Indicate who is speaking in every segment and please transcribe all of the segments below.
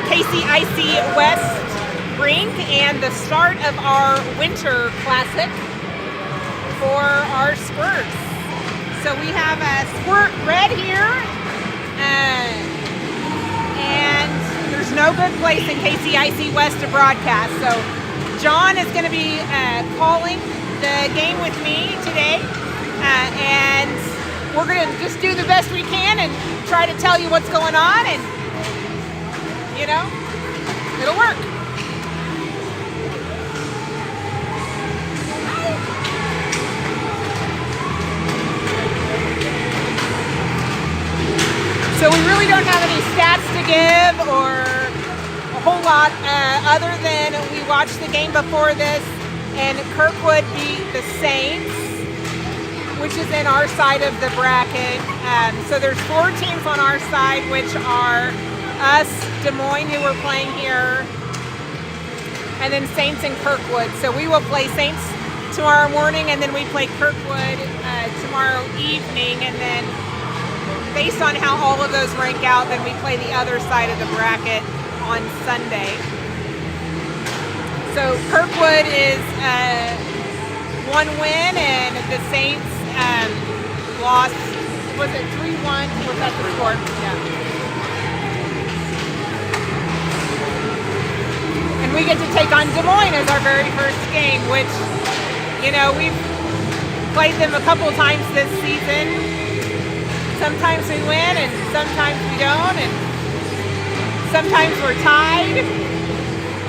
Speaker 1: KCIC West rink and the start of our winter classic for our Squirts. So we have a Squirt Red here, and there's no good place in KCIC West to broadcast. So John is going to be calling the game with me today, and we're going to just do the best we can and try to tell you what's going on, and you know, it'll work. So we really don't have any stats to give or a whole lot other than we watched the game before this, and Kirkwood beat the Saints, which is in our side of the bracket. So there's 4 teams on our side, which are us, Des Moines, who we're playing here, and then Saints and Kirkwood. So we will play Saints tomorrow morning, and then we play Kirkwood tomorrow evening, and then based on how all of those rank out, then we play the other side of the bracket on Sunday. So Kirkwood is 1 win, and the Saints lost, was it 3-1? Was that the score? Yeah. And we get to take on Des Moines as our very first game, which, you know, we've played them a couple times this season. Sometimes we win and sometimes we don't, and sometimes we're tied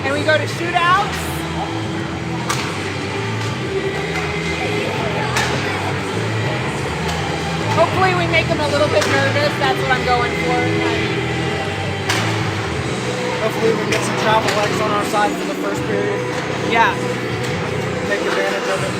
Speaker 1: and we go to shootouts. Hopefully we make them a little bit nervous. That's what I'm going for.
Speaker 2: Hopefully we can get some travel legs on our side for the first period.
Speaker 1: Yeah.
Speaker 2: Take advantage of it.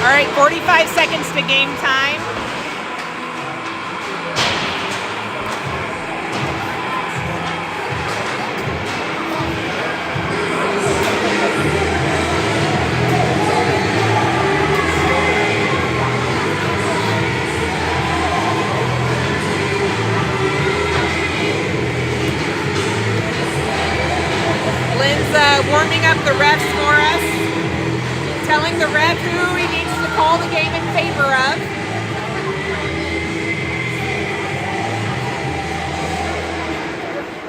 Speaker 1: All right, 45 seconds to game time. Warming up the refs for us, telling the ref who he needs to call the game in favor of.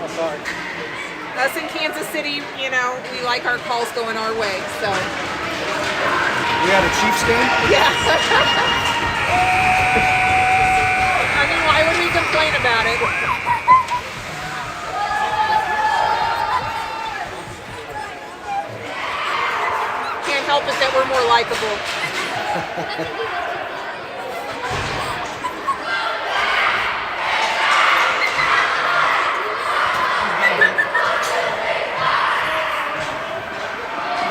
Speaker 2: Oh, sorry.
Speaker 1: Us in Kansas City, you know, we like our calls going our way, so.
Speaker 2: We had a Chiefs game?
Speaker 1: Yeah. I mean, why would we complain about it? Help it that we're more likable.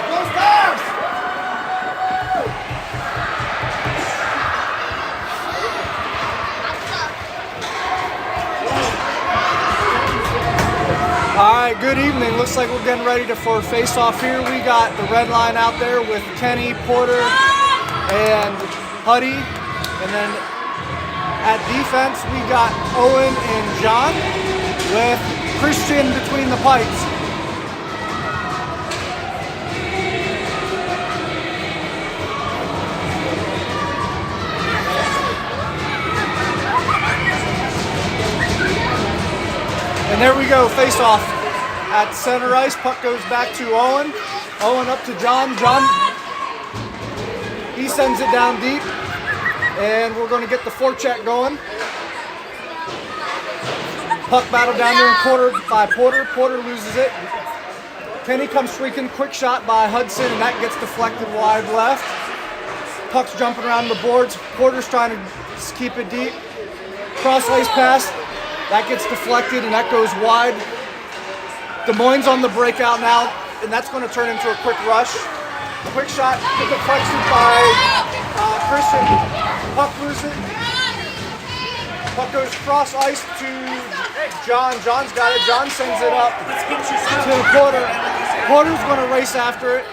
Speaker 2: Go Stars! All right, good evening. Looks like we're getting ready for face-off here. We got the red line out there with Kenny, Porter, and Huddy. And then at defense, we got Owen and John with Christian between the pipes. And there we go, face off at center ice. Puck goes back to Owen. Owen up to John. John, he sends it down deep. And we're going to get the forecheck going. Puck battle down there in corner by Porter. Porter loses it. Kenny comes streaking, quick shot by Hudson, and that gets deflected wide left. Puck's jumping around the boards. Porter's trying to keep it deep. Cross lace pass. That gets deflected and that goes wide. Des Moines on the breakout now, and that's going to turn into a quick rush. Quick shot, deflected by Christian. Puck loses it. Puck goes cross ice to John. John's got it. John sends it up to Porter. Porter's going to race after it.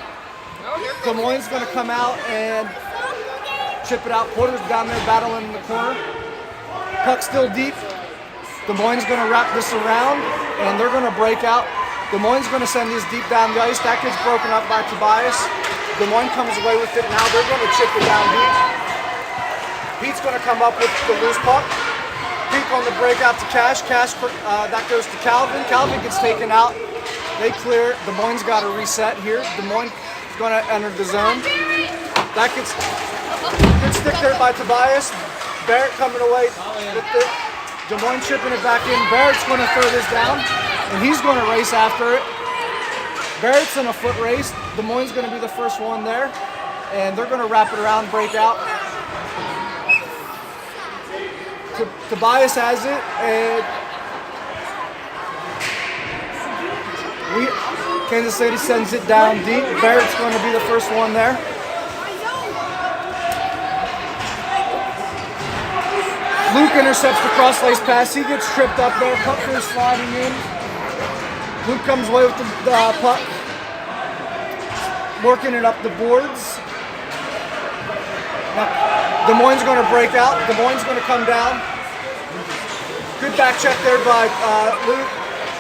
Speaker 2: Des Moines going to come out and chip it out. Porter's down there battling in the corner. Puck still deep. Des Moines going to wrap this around, and they're going to break out. Des Moines going to send this deep down the ice. That gets broken up by Tobias. Des Moines comes away with it. Now they're going to chip it down deep. Pete's going to come up with the loose puck. Pete on the breakout to Cash. Cash, that goes to Calvin. Calvin gets taken out. They clear. Des Moines got to reset here. Des Moines is going to enter the zone. That gets good stick there by Tobias. Barrett coming away with it. Des Moines chipping it back in. Barrett's going to throw this down, and he's going to race after it. Barrett's in a foot race. Des Moines going to be the first one there, and they're going to wrap it around, break out. Tobias has it, and Kansas City sends it down deep. Barrett's going to be the first one there. Luke intercepts the cross-lace pass. He gets tripped up there. Puck goes sliding in. Luke comes away with the puck. Working it up the boards. Now, Des Moines going to break out. Des Moines going to come down. Good back check there by Luke.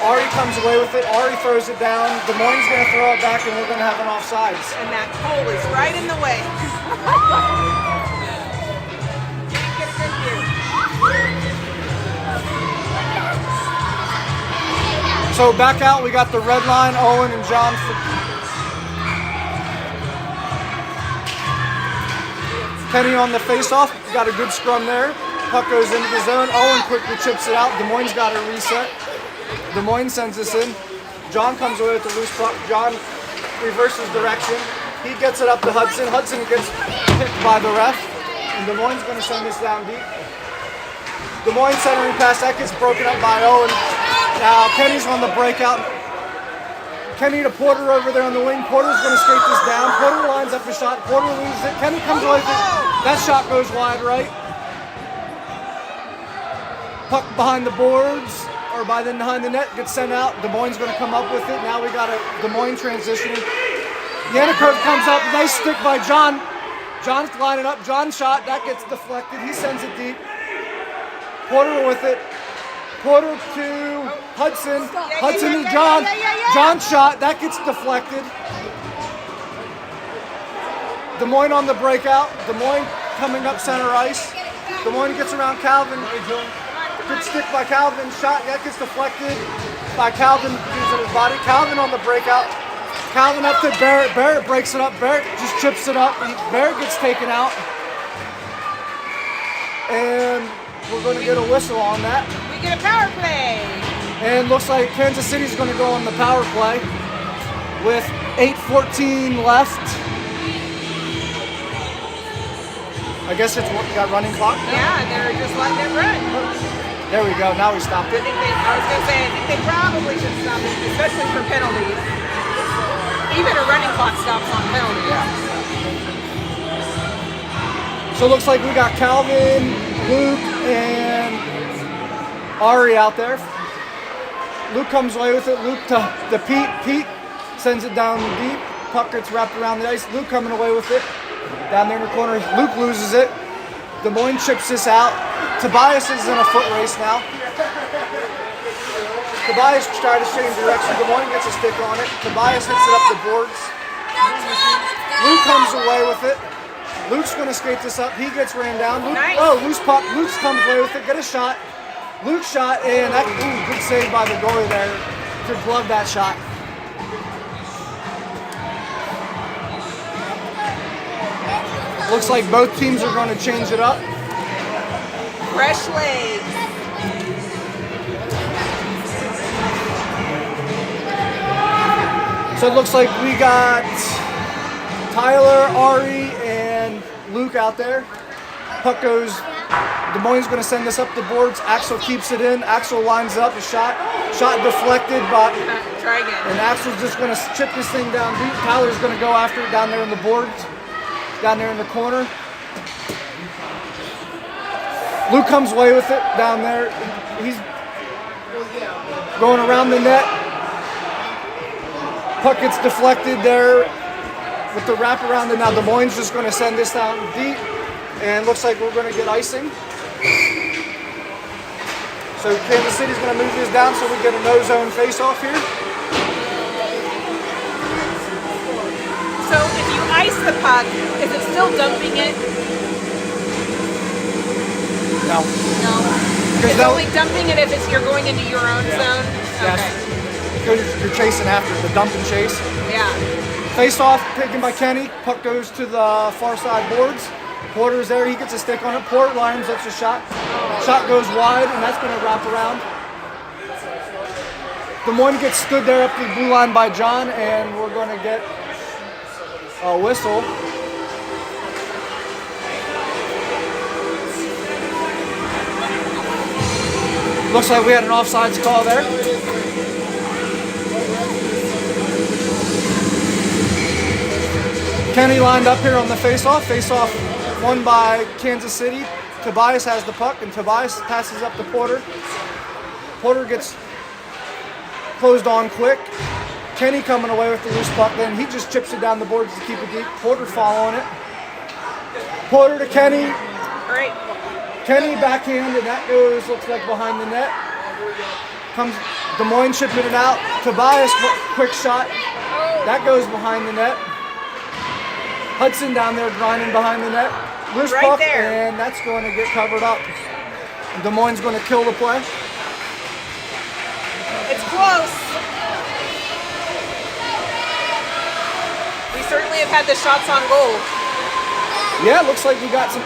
Speaker 2: Ari comes away with it. Ari throws it down. Des Moines going to throw it back, and we're going to have an offsides.
Speaker 1: And that pole is right in the way. Can't get a good view.
Speaker 2: So back out, we got the red line, Owen and John. Penny on the face-off, got a good scrum there. Puck goes into the zone. Owen quickly chips it out. Des Moines got a reset. Des Moines sends this in. John comes away with the loose puck. John reverses direction. He gets it up to Hudson. Hudson gets picked by the ref. And Des Moines going to send this down deep. Des Moines centering pass, that gets broken up by Owen. Now Kenny's on the breakout. Kenny to Porter over there on the wing. Porter's going to skate this down. Porter lines up a shot. Porter loses it. Kenny comes away with it. That shot goes wide right. Puck behind the boards, or behind the net, gets sent out. Des Moines going to come up with it. Now we got a Des Moines transitioning. Yannick comes up. Nice stick by John. John's lining up. John shot. That gets deflected. He sends it deep. Porter with it. Porter to Hudson. Hudson to John. John shot. That gets deflected. Des Moines on the breakout. Des Moines coming up center ice. Des Moines gets around Calvin. Good stick by Calvin. Shot. That gets deflected by Calvin using his body. Calvin on the breakout. Calvin up to Barrett. Barrett breaks it up. Barrett just chips it up. Barrett gets taken out. And we're going to get a whistle on that.
Speaker 1: We get a power play.
Speaker 2: And looks like Kansas City's going to go on the power play with 8:14 left. I guess it's got running clock now?
Speaker 1: Yeah, they're just letting it run.
Speaker 2: There we go. Now we stopped it.
Speaker 1: I was going to say, I think they probably should stop it, especially for penalties. Even a running clock stops on penalties.
Speaker 2: Yeah. So it looks like we got Calvin, Luke, and Ari out there. Luke comes away with it. Luke to Pete. Pete sends it down deep. Puck gets wrapped around the ice. Luke coming away with it. Down there in the corner. Luke loses it. Des Moines chips this out. Tobias is in a foot race now. Tobias tries to change direction. Des Moines gets a stick on it. Tobias hits it up the boards. Luke comes away with it. Luke's going to skate this up. He gets ran down. Luke,
Speaker 1: Nice.
Speaker 2: Oh, loose puck. Luke comes away with it. Get a shot. Luke shot, and that good save by the goalie there to glove that shot. Looks like both teams are going to change it up.
Speaker 1: Fresh legs.
Speaker 2: So it looks like we got Tyler, Ari, and Luke out there. Puck goes, Des Moines going to send this up the boards. Axel keeps it in. Axel lines up a shot. Shot deflected, but
Speaker 1: Try again.
Speaker 2: and Axel's just going to chip this thing down deep. Tyler's going to go after it down there in the boards, down there in the corner. Luke comes away with it down there. He's going around the net. Puck gets deflected there with the wrap around, and now Des Moines just going to send this down deep, and looks like we're going to get icing. So Kansas City's going to move this down so we get a no-zone face-off here.
Speaker 1: So if you ice the puck, is it still dumping it?
Speaker 2: No.
Speaker 1: No. It's only dumping it if you're going into your own zone?
Speaker 2: Yes.
Speaker 1: Okay.
Speaker 2: Because you're chasing after the dump and chase.
Speaker 1: Yeah.
Speaker 2: Face off, taken by Kenny. Puck goes to the far side boards. Porter's there. He gets a stick on it. Porter lines up the shot. Shot goes wide, and that's going to wrap around. Des Moines gets stood there up to the blue line by John, and we're going to get a whistle. Looks like we had an offsides call there. Kenny lined up here on the face-off. Face-off won by Kansas City. Tobias has the puck, and Tobias passes up to Porter. Porter gets closed on quick. Kenny coming away with the loose puck. Then he just chips it down the boards to keep it deep. Porter following it. Porter to Kenny.
Speaker 1: Great.
Speaker 2: Kenny backhand, and that goes, looks like behind the net. Comes Des Moines chipping it out. Tobias, quick shot. That goes behind the net. Hudson down there grinding behind the net. Loose
Speaker 1: Right
Speaker 2: puck,
Speaker 1: there.
Speaker 2: and that's going to get covered up. Des Moines going to kill the play.
Speaker 1: It's close. We certainly have had the shots on goal.
Speaker 2: Yeah, looks like we got some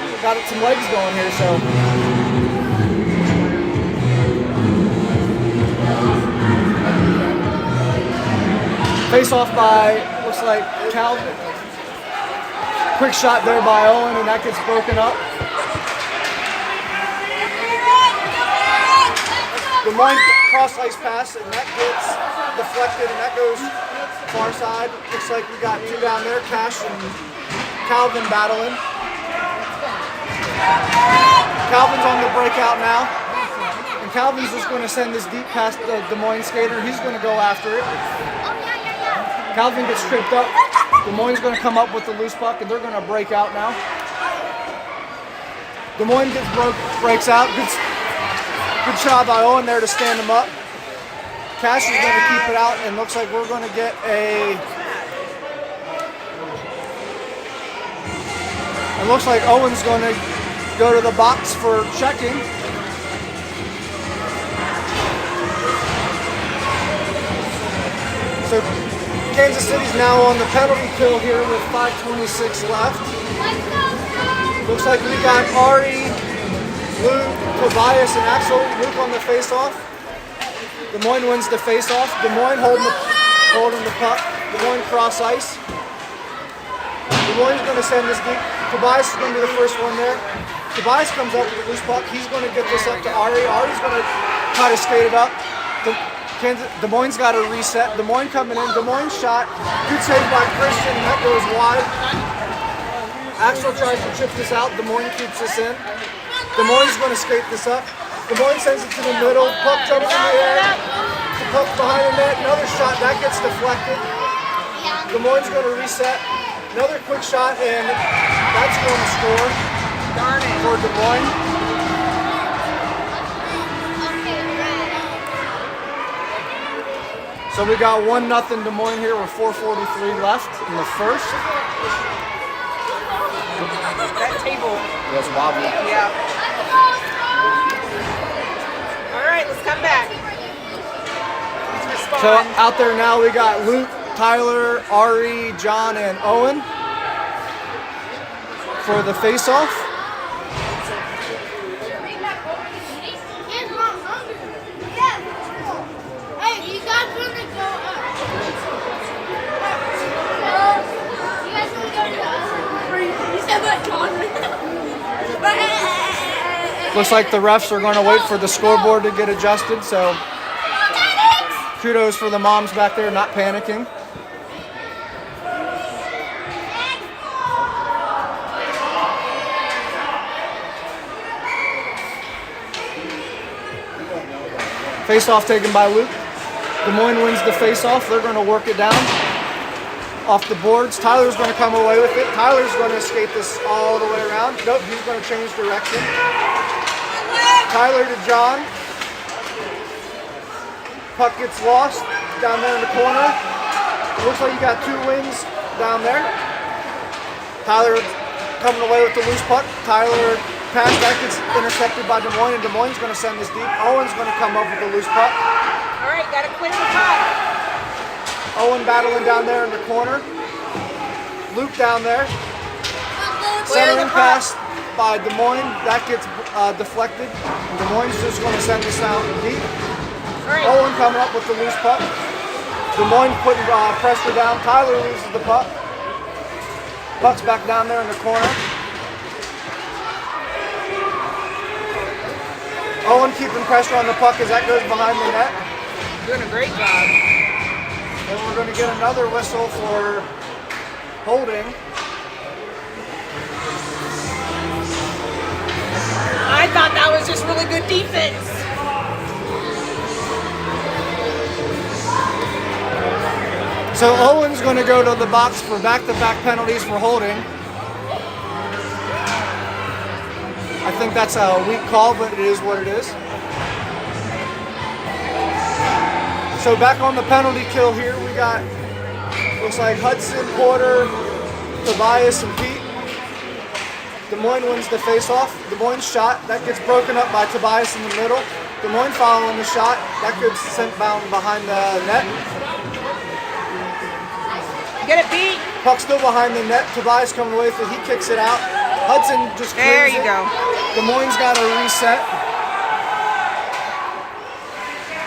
Speaker 2: legs going here. So face off by, looks like Calvin. Quick shot there by Owen, and that gets broken up. Des Moines cross ice pass, and that gets deflected, and that goes far side. Looks like we got two down there, Cash and Calvin battling. Calvin's on the breakout now. And Calvin's just going to send this deep past the Des Moines skater. He's going to go after it. Calvin gets tripped up. Des Moines going to come up with the loose puck, and they're going to break out now. Des Moines breaks out. Good job by Owen there to stand him up. Cash is going to keep it out, and looks like we're going to get a... It looks like Owen's going to go to the box for checking. So Kansas City's now on the penalty kill here with 5:26 left. Looks like we got Ari, Luke, Tobias, and Axel. Luke on the face-off. Des Moines wins the face-off. Des Moines holding the puck. Des Moines cross ice. Des Moines is going to send this deep. Tobias is going to be the first one there. Tobias comes up with the loose puck. He's going to get this up to Ari. Ari's going to try to skate it up. Des Moines got to reset. Des Moines coming in. Des Moines shot. Good save by Christian, and that goes wide. Axel tries to chip this out. Des Moines keeps this in. Des Moines is going to skate this up. Des Moines sends it to the middle. Puck jumps in the air. The puck behind the net. Another shot. That gets deflected. Des Moines is going to reset. Another quick shot, and that's going to score.
Speaker 1: Darn it.
Speaker 2: For Des Moines. So we got 1-0 Des Moines here with 4:43 left in the first.
Speaker 1: That table.
Speaker 2: That's wobbly.
Speaker 1: Yeah. All right, let's come back. Let's respond.
Speaker 2: So out there now we got Luke, Tyler, Ari, John, and Owen for the face-off.
Speaker 3: Hey, you guys want to go up? You guys want to go to the other? You said what, John?
Speaker 2: Looks like the refs are going to wait for the scoreboard to get adjusted, so kudos for the moms back there not panicking. Face-off taken by Luke. Des Moines wins the face-off. They're going to work it down off the boards. Tyler's going to come away with it. Tyler's going to skate this all the way around. Nope, he's going to change direction. Tyler to John. Puck gets lost down there in the corner. Looks like you got two wings down there. Tyler coming away with the loose puck. Tyler pass, that gets intercepted by Des Moines, and Des Moines is going to send this deep. Owen's going to come up with the loose puck.
Speaker 1: All right, got to clear the puck.
Speaker 2: Owen battling down there in the corner. Luke down there. Centering pass by Des Moines. That gets deflected. Des Moines is just going to send this out deep.
Speaker 1: All right.
Speaker 2: Owen coming up with the loose puck. Des Moines putting pressure down. Tyler loses the puck. Puck's back down there in the corner. Owen keeping pressure on the puck as that goes behind the net.
Speaker 1: Doing a great job.
Speaker 2: And we're going to get another whistle for holding.
Speaker 1: I thought that was just really good defense.
Speaker 2: So Owen's going to go to the box for back-to-back penalties for holding. I think that's a weak call, but it is what it is. So back on the penalty kill here, we got, looks like Hudson, Porter, Tobias, and Pete. Des Moines wins the face-off. Des Moines shot, that gets broken up by Tobias in the middle. Des Moines following the shot, that gets sent down behind the net.
Speaker 1: Get it, Pete.
Speaker 2: Puck still behind the net. Tobias coming away with it. He kicks it out. Hudson just
Speaker 1: There
Speaker 2: clears
Speaker 1: you
Speaker 2: it.
Speaker 1: go.
Speaker 2: Des Moines got a reset.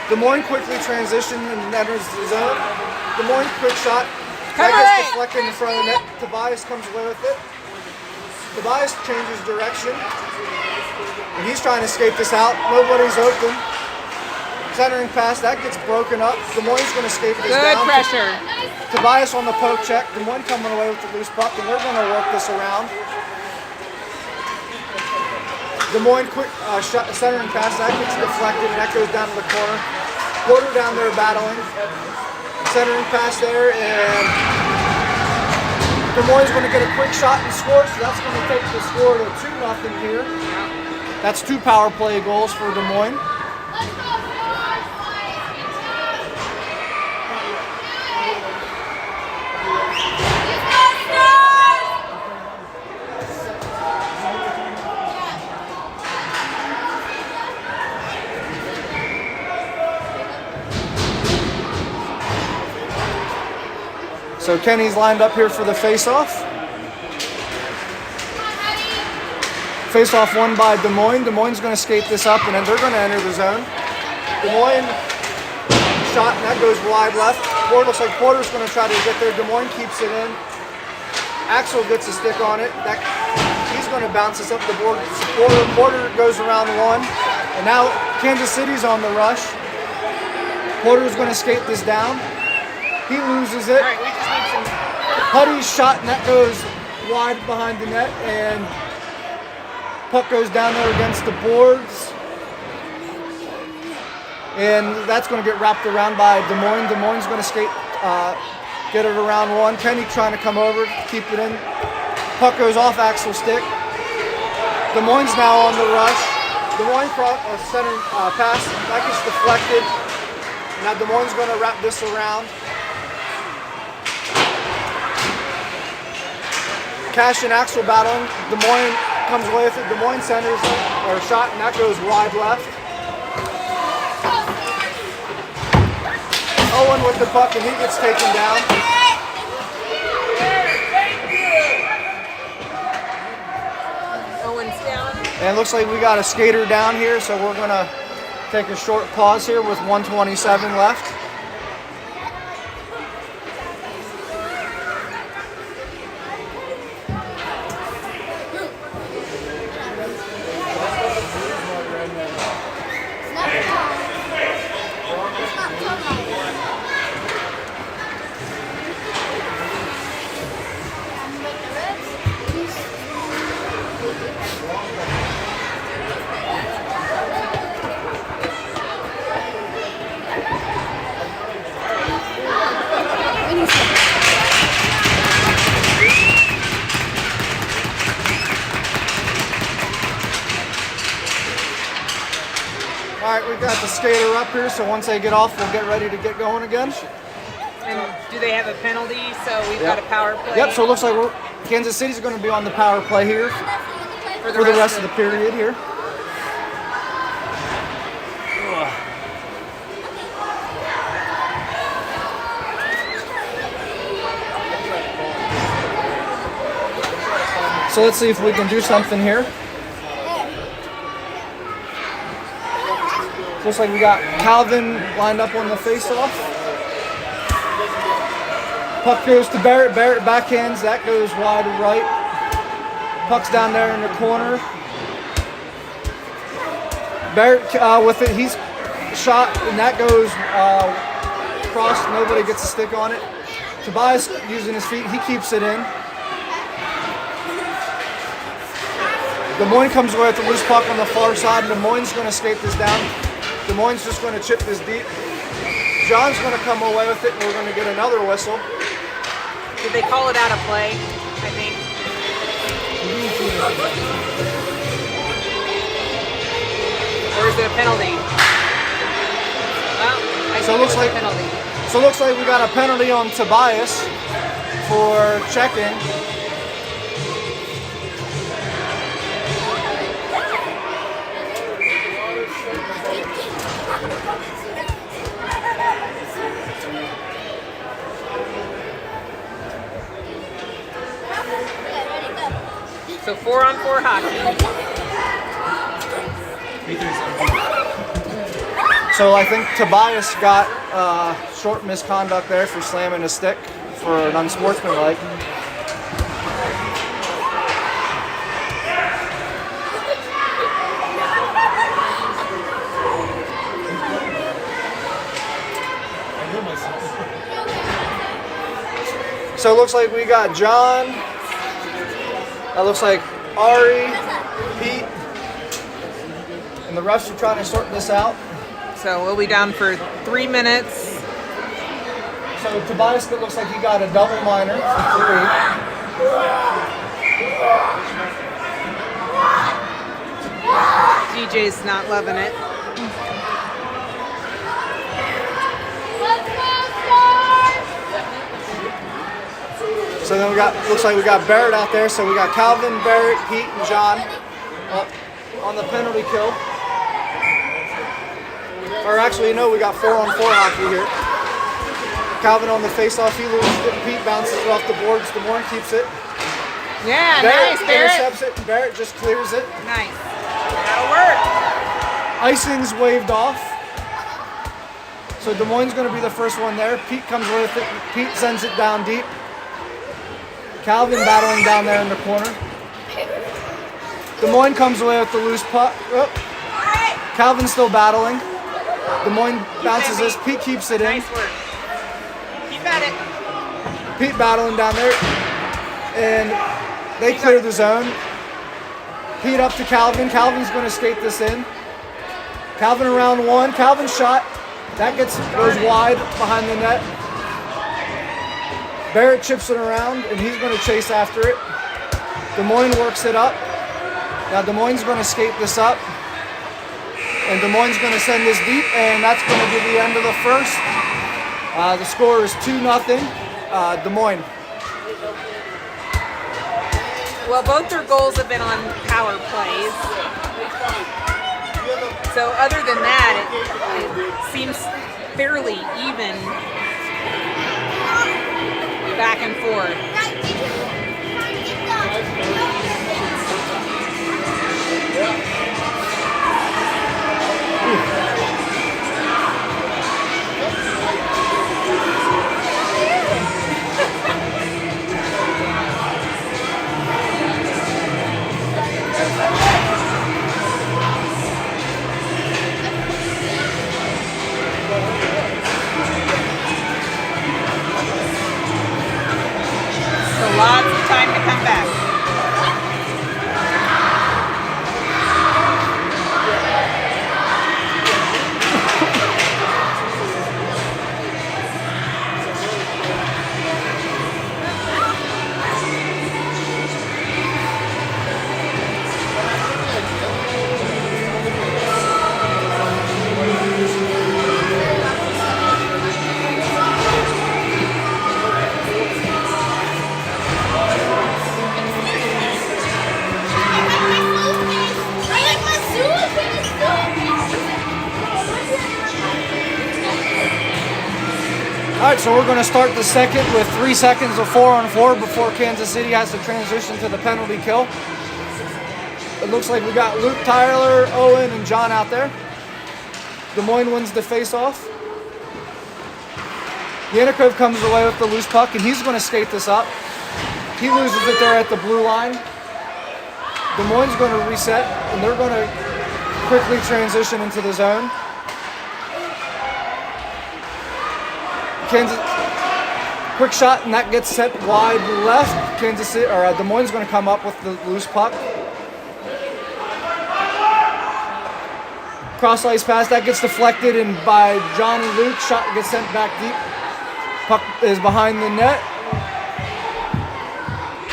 Speaker 2: Des Moines quickly transitions and enters the zone. Des Moines quick shot.
Speaker 1: Come
Speaker 2: That gets
Speaker 1: on.
Speaker 2: deflected in front of the net. Tobias comes away with it. Tobias changes direction. And he's trying to escape this out. Nobody's open. Centering pass, that gets broken up. Des Moines going to escape this
Speaker 1: Good
Speaker 2: down.
Speaker 1: pressure.
Speaker 2: Tobias on the poke check. Des Moines coming away with the loose puck, and they're going to work this around. Des Moines quick centering pass, that gets deflected, and that goes down to the corner. Porter down there battling. Centering pass there, and Des Moines going to get a quick shot and score, so that's going to take the score to 2-0 here. That's 2 power play goals for Des Moines. So Kenny's lined up here for the face-off. Face-off won by Des Moines. Des Moines is going to skate this up, and then they're going to enter the zone. Des Moines shot, and that goes wide left. Looks like Porter's going to try to get there. Des Moines keeps it in. Axel gets a stick on it. He's going to bounce this up the board. Porter goes around one, and now Kansas City's on the rush. Porter's going to skate this down. He loses it.
Speaker 1: All right, we just need some.
Speaker 2: Putty's shot, and that goes wide behind the net, and puck goes down there against the boards. And that's going to get wrapped around by Des Moines. Des Moines is going to skate, get it around one. Kenny trying to come over, keep it in. Puck goes off Axel's stick. Des Moines now on the rush. Des Moines center pass, that gets deflected. Now Des Moines is going to wrap this around. Cash and Axel battling. Des Moines comes away with it. Des Moines centers or shot, and that goes wide left. Owen with the puck, and he gets taken down.
Speaker 1: Owen's down.
Speaker 2: And it looks like we got a skater down here, so we're going to take a short pause here with 1:27 left. got the skater up here, so once they get off, we'll get ready to get going again.
Speaker 1: And do they have a penalty? So we've got a power play.
Speaker 2: Yep, so it looks like Kansas City's going to be on the power play here for the rest of the period here. So let's see if we can do something here. Looks like we got Calvin lined up on the face-off. Puck goes to Barrett. Barrett backhands. That goes wide right. Puck's down there in the corner. Barrett with it. He's shot, and that goes across. Nobody gets a stick on it. Tobias using his feet. He keeps it in. Des Moines comes away with the loose puck on the far side. Des Moines is going to skate this down. Des Moines is just going to chip this deep. John's going to come away with it, and we're going to get another whistle.
Speaker 1: Did they call it out of play? I think. Or is it a penalty? Well, I think it looks like a penalty.
Speaker 2: So it looks like we got a penalty on Tobias for checking.
Speaker 1: So 4-on-4 hockey.
Speaker 2: So I think Tobias got short misconduct there for slamming a stick for an unsportsmanlike. So it looks like we got John. That looks like Ari, Pete, and the refs are trying to sort this out.
Speaker 1: So we'll be down for 3 minutes.
Speaker 2: So Tobias, it looks like he got a double minor for 3.
Speaker 1: DJ's not loving it.
Speaker 2: So then looks like we got Barrett out there. So we got Calvin, Barrett, Pete, and John up on the penalty kill. Or actually, no, we got 4-on-4 hockey here. Calvin on the face-off, he loses it. Pete bounces it off the boards. Des Moines keeps it.
Speaker 1: Yeah,
Speaker 2: Barrett
Speaker 1: nice, Barrett.
Speaker 2: intercepts it, and Barrett just clears it.
Speaker 1: Nice. That'll work.
Speaker 2: Icing's waved off. So Des Moines going to be the first one there. Pete comes with it. Pete sends it down deep. Calvin battling down there in the corner. Des Moines comes away with the loose puck. Oh. Calvin's still battling. Des Moines bounces this. Pete keeps it in.
Speaker 1: Nice work. Keep at it.
Speaker 2: Pete battling down there. And they clear the zone. Pete up to Calvin. Calvin's going to skate this in. Calvin around one. Calvin's shot. That goes wide behind the net. Barrett chips it around, and he's going to chase after it. Des Moines works it up. Now Des Moines is going to skate this up. And Des Moines is going to send this deep, and that's going to be the end of the first. The score is 2-0, Des Moines.
Speaker 1: Well, both their goals have been on power plays. So other than that, it seems fairly even back and forth.
Speaker 2: so we're going to start the second with 3 seconds of 4-on-4 before Kansas City has to transition to the penalty kill. It looks like we got Luke, Tyler, Owen, and John out there. Des Moines wins the face-off. Yanikov comes away with the loose puck, and he's going to skate this up. He loses it there at the blue line. Des Moines going to reset, and they're going to quickly transition into the zone. Kansas, quick shot, and that gets set wide left. Kansas City, or Des Moines going to come up with the loose puck. Cross ice pass, that gets deflected, and by John and Luke, shot gets sent back deep. Puck is behind the net.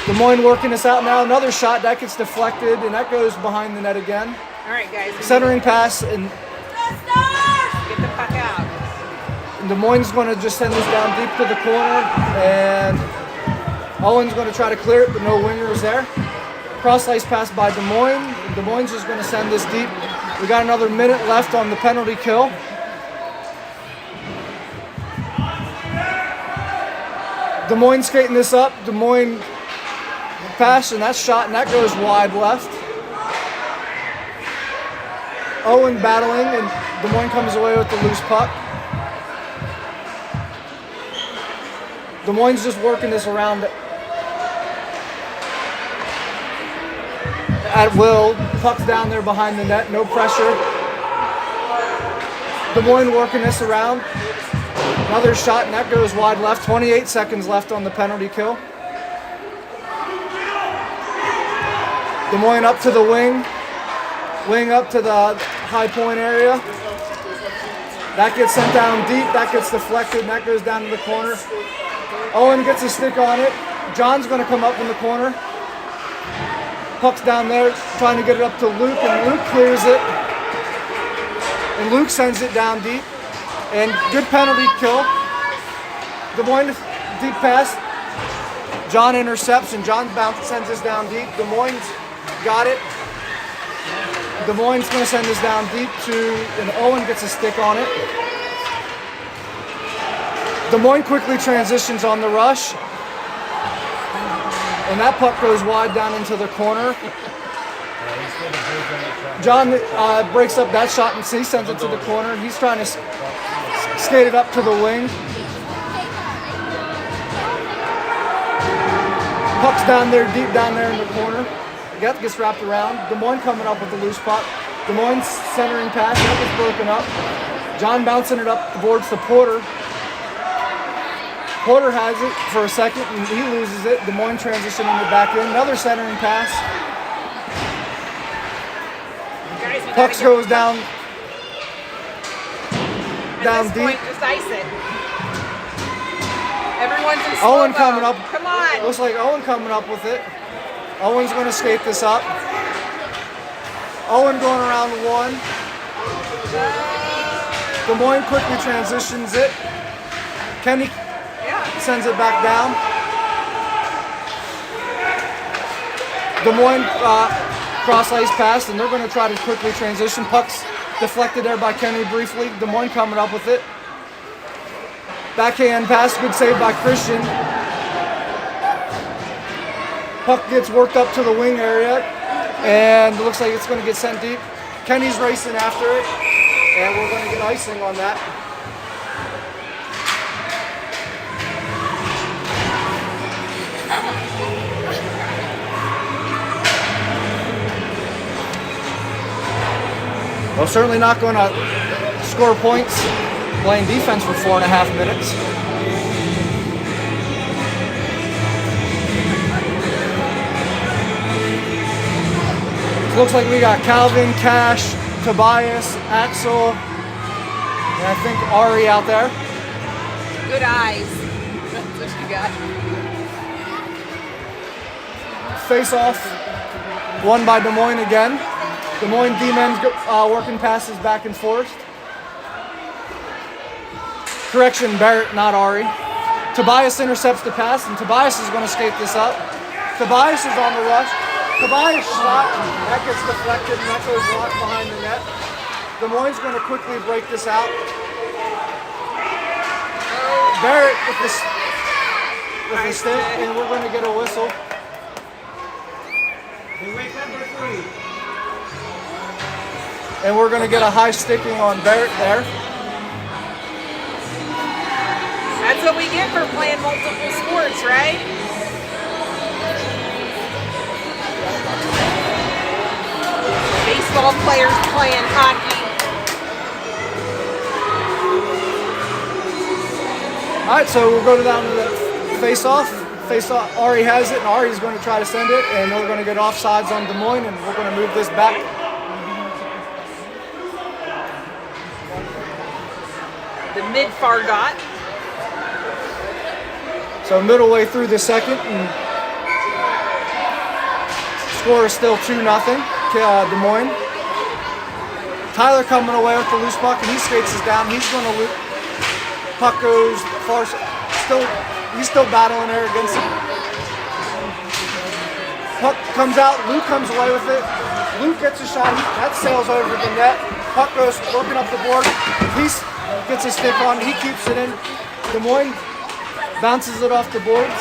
Speaker 2: Des Moines working this out now. Another shot, that gets deflected, and that goes behind the net again.
Speaker 1: All right, guys.
Speaker 2: Centering pass, and
Speaker 1: Get the puck out.
Speaker 2: Des Moines is going to just send this down deep to the corner, and Owen's going to try to clear it, but no wingers there. Cross ice pass by Des Moines. Des Moines is going to send this deep. We got another minute left on the penalty kill. Des Moines skating this up. Des Moines pass, and that's shot, and that goes wide left. Owen battling, and Des Moines comes away with the loose puck. Des Moines just working this around at will. Puck's down there behind the net, no pressure. Des Moines working this around. Another shot, and that goes wide left. 28 seconds left on the penalty kill. Des Moines up to the wing. Wing up to the high point area. That gets sent down deep. That gets deflected, and that goes down to the corner. Owen gets a stick on it. John's going to come up in the corner. Puck's down there, trying to get it up to Luke, and Luke clears it. And Luke sends it down deep. And good penalty kill. Des Moines deep pass. John intercepts, and John sends this down deep. Des Moines got it. Des Moines going to send this down deep and Owen gets a stick on it. Des Moines quickly transitions on the rush. And that puck goes wide down into the corner. John breaks up that shot, and he sends it to the corner. He's trying to skate it up to the wing. Puck's down there, deep down there in the corner. That gets wrapped around. Des Moines coming up with the loose puck. Des Moines centering pass, that gets broken up. John bouncing it up the boards to Porter. Porter has it for a second, and he loses it. Des Moines transitioning it back in. Another centering pass.
Speaker 1: Guys,
Speaker 2: Puck goes down
Speaker 1: At this
Speaker 2: deep.
Speaker 1: point, just ice it. Everyone's in
Speaker 2: Owen
Speaker 1: slow-mo.
Speaker 2: coming up.
Speaker 1: Come on.
Speaker 2: Looks like Owen coming up with it. Owen's going to skate this up. Owen going around one. Des Moines quickly transitions it. Kenny sends it back down. Des Moines cross ice pass, and they're going to try to quickly transition. Puck's deflected there by Kenny briefly. Des Moines coming up with it. Backhand pass, good save by Christian. Puck gets worked up to the wing area, and it looks like it's going to get sent deep. Kenny's racing after it, and we're going to get icing on that. Well, certainly not going to score points playing defense for 4.5 minutes. Looks like we got Calvin, Cash, Tobias, Axel, and I think Ari out there.
Speaker 1: Good eyes. That's what you got.
Speaker 2: Face off, won by Des Moines again. Des Moines D-men's working passes back and forth. Correction, Barrett, not Ari. Tobias intercepts the pass, and Tobias is going to skate this up. Tobias is on the rush. Tobias shot, that gets deflected, and that goes right behind the net. Des Moines going to quickly break this out. Barrett with the stick, and we're going to get a whistle. And we're going to get a high sticking on Barrett there.
Speaker 1: That's what we get for playing multiple sports, right? Baseball players playing hockey.
Speaker 2: All right, so we'll go down to the face-off. Face-off, Ari has it, and Ari's going to try to send it, and we're going to get offsides on Des Moines, and we're going to move this back.
Speaker 1: The mid-far dot.
Speaker 2: So middle way through the second, and score is still 2-0, Des Moines. Tyler coming away with the loose puck, and he skates us down. He's going to loop. Puck goes far, he's still battling there against it. Puck comes out, Luke comes away with it. Luke gets a shot, that sails over the net. Puck goes working up the board. He gets a stick on, he keeps it in. Des Moines bounces it off the boards.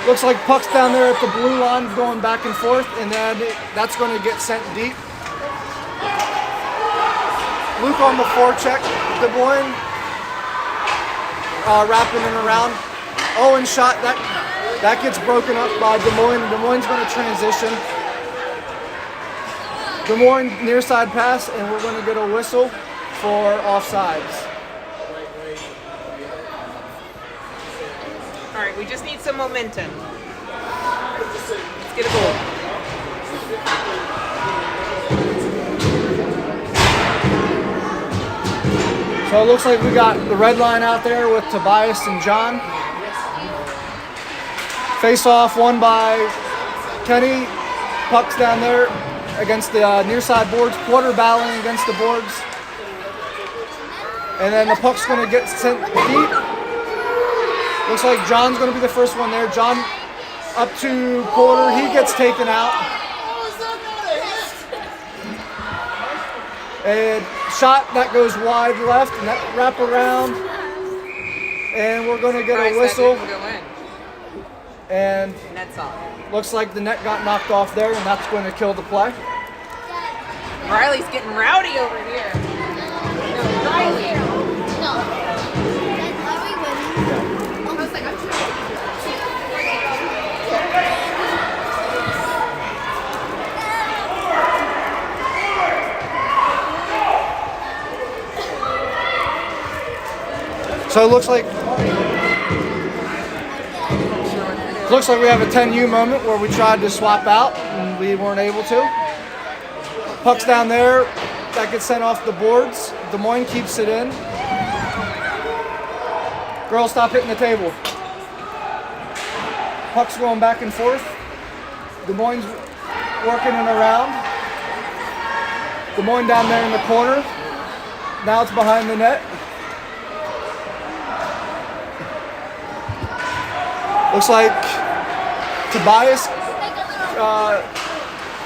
Speaker 2: Looks like puck's down there at the blue line going back and forth, and then that's going to get sent deep. Luke on the forecheck, Des Moines wrapping it around. Owen shot, that gets broken up by Des Moines. Des Moines going to transition. Des Moines near side pass, and we're going to get a whistle for offsides.
Speaker 1: All right, we just need some momentum. Let's get a goal.
Speaker 2: So it looks like we got the red line out there with Tobias and John. Face off won by Kenny. Puck's down there against the near side boards. Porter battling against the boards. And then the puck's going to get sent deep. Looks like John's going to be the first one there. John up to Porter. He gets taken out. And shot that goes wide left, and that wrap around. And we're going to get a whistle.
Speaker 1: That didn't go in.
Speaker 2: And
Speaker 1: Net's off.
Speaker 2: looks like the net got knocked off there, and that's going to kill the play.
Speaker 1: Riley's getting rowdy over here. No, Riley.
Speaker 3: No. Are we winning? I was like, I'm
Speaker 2: So it looks like we have a 10U moment where we tried to swap out and we weren't able to. Puck's down there, that gets sent off the boards. Des Moines keeps it in. Girls, stop hitting the table. Puck's going back and forth. Des Moines working it around. Des Moines down there in the corner. Now it's behind the net. Looks like Tobias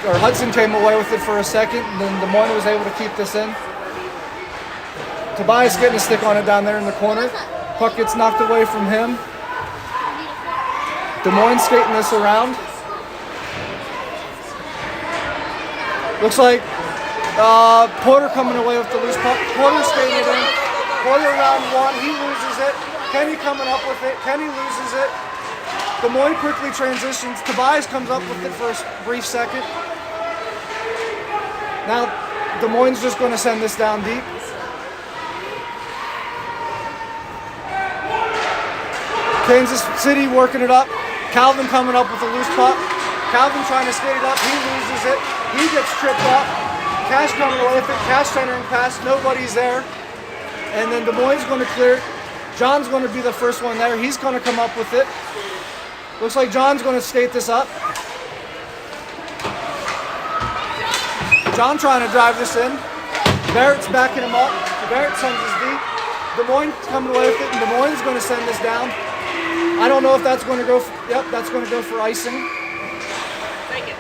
Speaker 2: or Hudson came away with it for a second, and then Des Moines was able to keep this in. Tobias getting a stick on it down there in the corner. Puck gets knocked away from him. Des Moines skating this around. Looks like Porter coming away with the loose puck. Porter skating it in. Porter around one, he loses it. Kenny coming up with it. Kenny loses it. Des Moines quickly transitions. Tobias comes up with it for a brief second. Now Des Moines just going to send this down deep. Kansas City working it up. Calvin coming up with a loose puck. Calvin trying to skate it up. He loses it. He gets tripped up. Cash coming away with it. Cash centering pass. Nobody's there. And then Des Moines going to clear it. John's going to be the first one there. He's going to come up with it. Looks like John's going to skate this up. John trying to drive this in. Barrett's backing him up. Barrett sends this deep. Des Moines coming away with it, and Des Moines is going to send this down. I don't know if that's going to go for, yep, that's going to go for icing.
Speaker 1: Take it.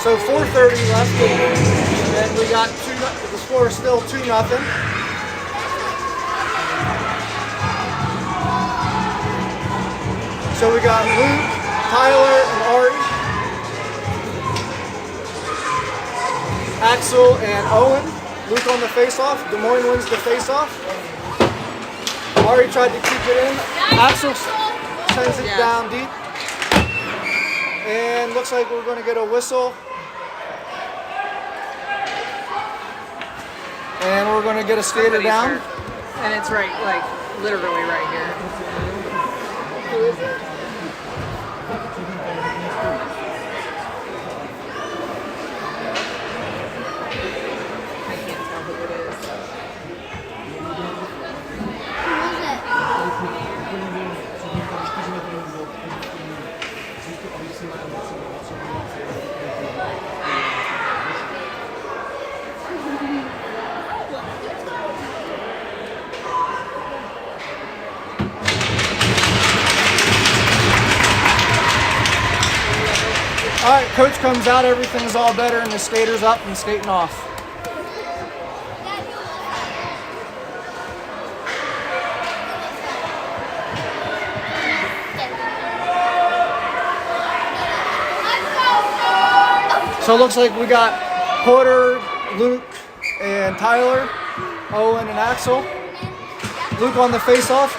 Speaker 2: So 4:30 left, and we got the score is still 2-0. So we got Luke, Tyler, and Ari, Axel, and Owen. Luke on the face-off. Des Moines wins the face-off. Ari tried to keep it in. Axel sends it down deep. And looks like we're going to get a whistle. And we're going to get a skater down.
Speaker 1: And it's right, like, literally right here. Who is it? I can't tell who it is.
Speaker 2: All right, coach comes out, everything's all better, and the skater's up and skating off. So it looks like we got Porter, Luke, and Tyler, Owen, and Axel. Luke on the face-off.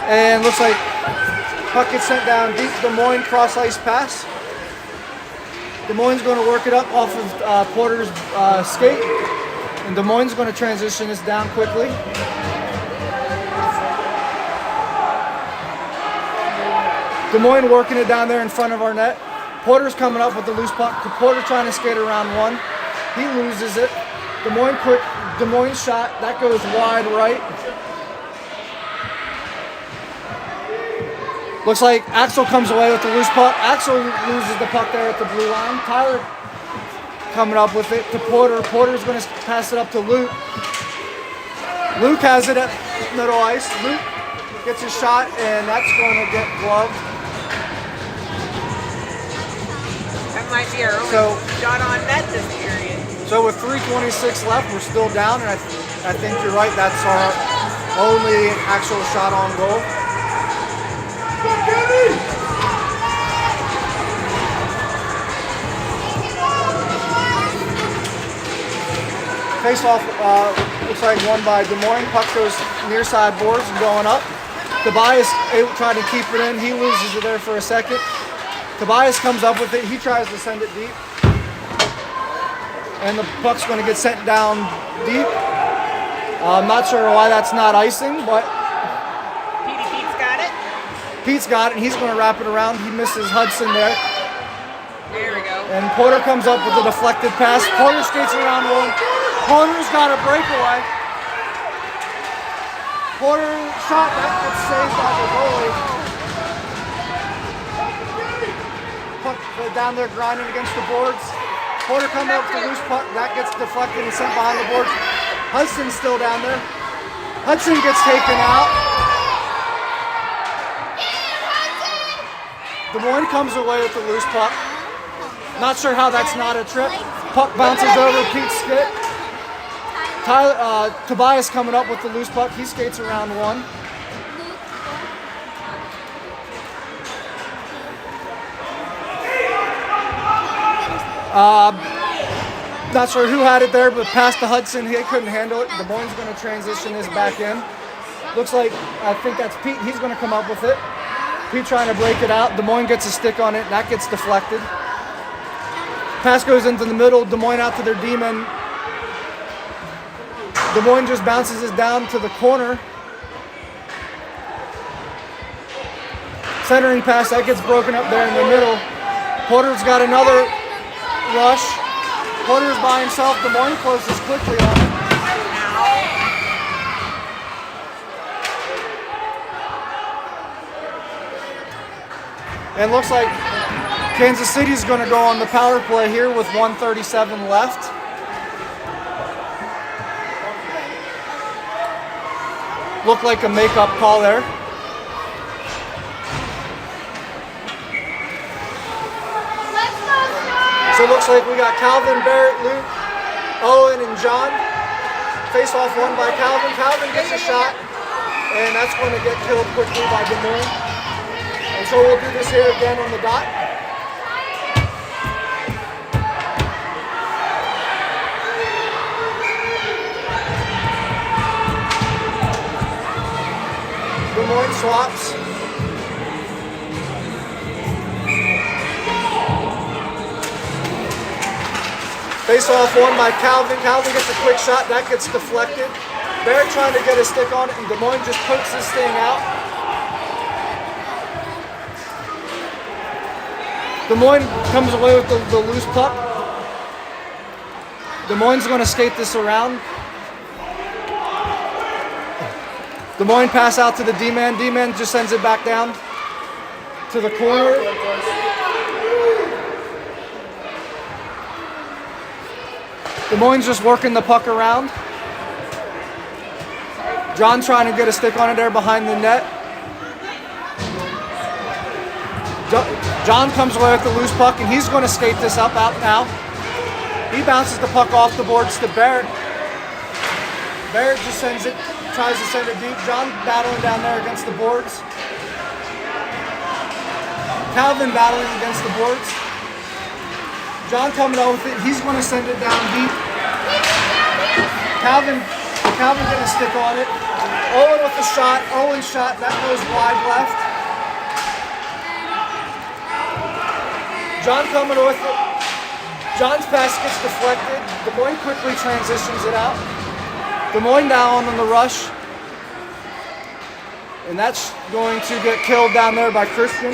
Speaker 2: And looks like puck gets sent down deep. Des Moines cross-ice pass. Des Moines going to work it up off of Porter's skate. And Des Moines going to transition this down quickly. Des Moines working it down there in front of our net. Porter's coming up with the loose puck. Porter trying to skate around one. He loses it. Des Moines shot. That goes wide right. Looks like Axel comes away with the loose puck. Axel loses the puck there at the blue line. Tyler coming up with it to Porter. Porter's going to pass it up to Luke. Luke has it at middle ice. Luke gets a shot, and that's going to get gloved.
Speaker 1: That might be our only shot on net this period.
Speaker 2: So with 3:26 left, we're still down, and I think you're right. That's our only actual shot on goal. Face-off looks like won by Des Moines. Puck goes near side boards and going up. Tobias tried to keep it in. He loses it there for a second. Tobias comes up with it. He tries to send it deep. And the puck's going to get sent down deep. I'm not sure why that's not icing, but
Speaker 1: Pete's got it.
Speaker 2: Pete's got it, and he's going to wrap it around. He misses Hudson there.
Speaker 1: There we go.
Speaker 2: And Porter comes up with a deflected pass. Porter skates around one. Porter's got a breakaway. Porter shot, that gets saved by the goalie. Puck down there grinding against the boards. Porter coming up with the loose puck. That gets deflected and sent behind the boards. Hudson's still down there. Hudson gets taken out. Des Moines comes away with the loose puck. Not sure how that's not a trip. Puck bounces over Pete's skate. Tobias coming up with the loose puck. He skates around one. Not sure who had it there, but past to Hudson, he couldn't handle it. Des Moines going to transition this back in. Looks like, I think that's Pete. He's going to come up with it. Pete trying to break it out. Des Moines gets a stick on it. That gets deflected. Pass goes into the middle. Des Moines out to their D-man. Des Moines just bounces this down to the corner. Centering pass, that gets broken up there in the middle. Porter's got another rush. Porter's by himself. Des Moines closes quickly on it. And looks like Kansas City's going to go on the power play here with 1:37 left. Looked like a make-up call there. So it looks like we got Calvin, Barrett, Luke, Owen, and John. Face off won by Calvin. Calvin gets a shot, and that's going to get killed quickly by Des Moines. And so we'll do this here again on the dot. Des Moines swaps. Face off won by Calvin. Calvin gets a quick shot. That gets deflected. Barrett trying to get a stick on it, and Des Moines just pokes this thing out. Des Moines comes away with the loose puck. Des Moines is going to skate this around. Des Moines pass out to the D-man. D-man just sends it back down to the corner. Des Moines just working the puck around. John trying to get a stick on it there behind the net. John comes away with the loose puck, and he's going to skate this up out now. He bounces the puck off the boards to Barrett. Barrett just sends it, tries to send it deep. John battling down there against the boards. Calvin battling against the boards. John coming out with it. He's going to send it down deep. Calvin getting a stick on it. Owen with the shot. Owen's shot. That goes wide left. John coming with it. John's pass gets deflected. Des Moines quickly transitions it out. Des Moines down on the rush. And that's going to get killed down there by Christian.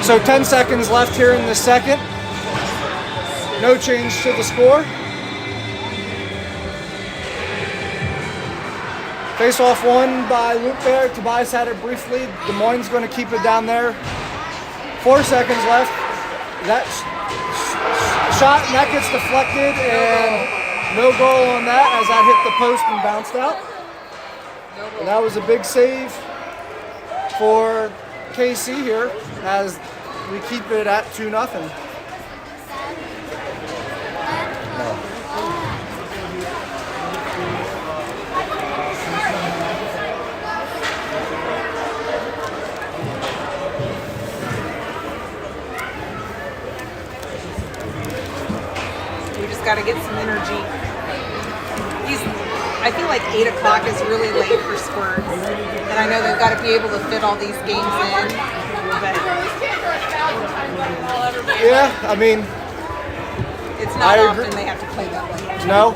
Speaker 2: So 10 seconds left here in the second. No change to the score. Face off won by Luke there. Tobias had it briefly. Des Moines going to keep it down there. 4 seconds left. That shot, and that gets deflected, and no goal on that as that hit the post and bounced out. And that was a big save for KC here as we keep it at 2-0.
Speaker 1: We just got to get some energy. I feel like 8 o'clock is really late for Squirt, and I know they've got to be able to fit all these games in. But
Speaker 2: yeah, I mean,
Speaker 1: it's not often they have to play that way.
Speaker 2: No,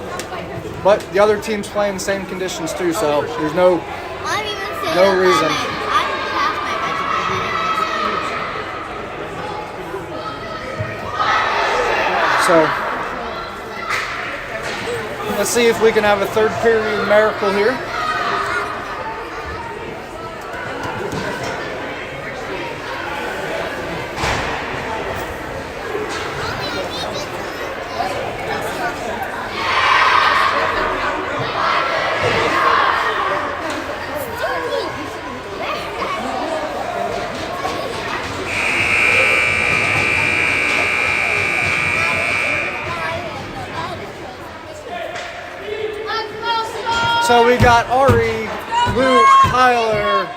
Speaker 2: but the other team's playing the same conditions too, so there's no reason. So let's see if we can have a third period miracle here. So we got Ari, Luke, Tyler,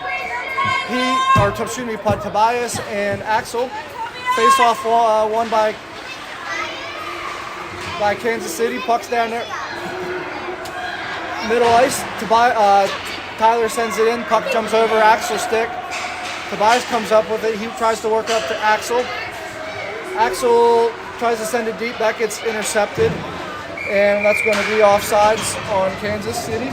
Speaker 2: Tobias, and Axel. Face off won by Kansas City. Puck's down there, middle ice. Tyler sends it in. Puck jumps over Axel's stick. Tobias comes up with it. He tries to work up to Axel. Axel tries to send it deep. That gets intercepted. And that's going to be offsides on Kansas City.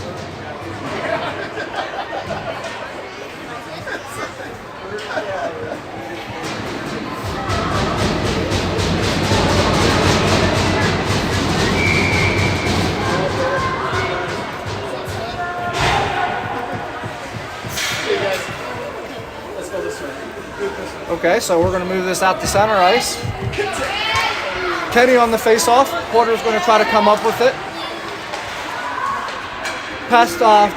Speaker 2: Okay, so we're going to move this out to center ice. Kenny on the face-off. Porter's going to try to come up with it. Passed off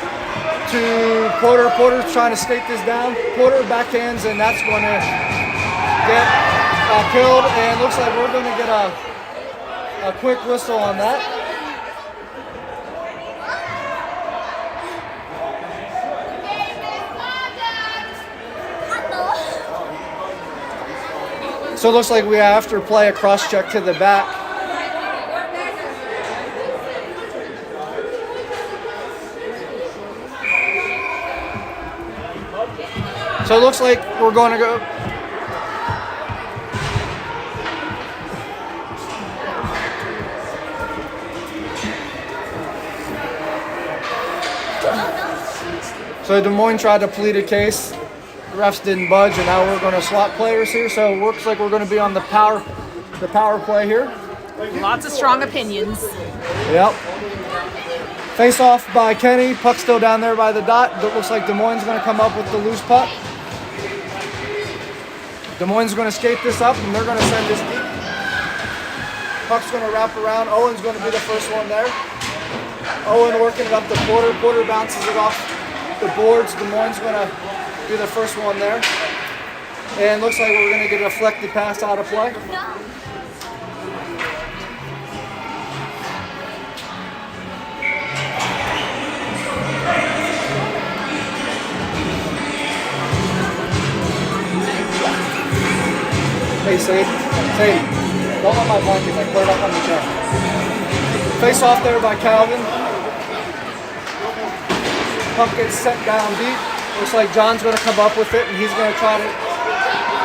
Speaker 2: to Porter. Porter's trying to skate this down. Porter backhands, and that's going to get killed. And looks like we're going to get a quick whistle on that. So it looks like we have to play a cross check to the back. So it looks like we're going to go. So Des Moines tried to plead a case. The refs didn't budge, and now we're going to swap players here. So it looks like we're going to be on the power play here.
Speaker 1: Lots of strong opinions.
Speaker 2: Yep. Face off by Kenny. Puck still down there by the dot. It looks like Des Moines is going to come up with the loose puck. Des Moines is going to skate this up, and they're going to send this deep. Puck's going to wrap around. Owen's going to be the first one there. Owen working it up to Porter. Porter bounces it off the boards. Des Moines is going to be the first one there. And looks like we're going to get a deflected pass out of play. Hey, Sadie, don't let my blanket, I put it up on the chair. Face off there by Calvin. Puck gets sent down deep. Looks like John's going to come up with it, and he's going to try to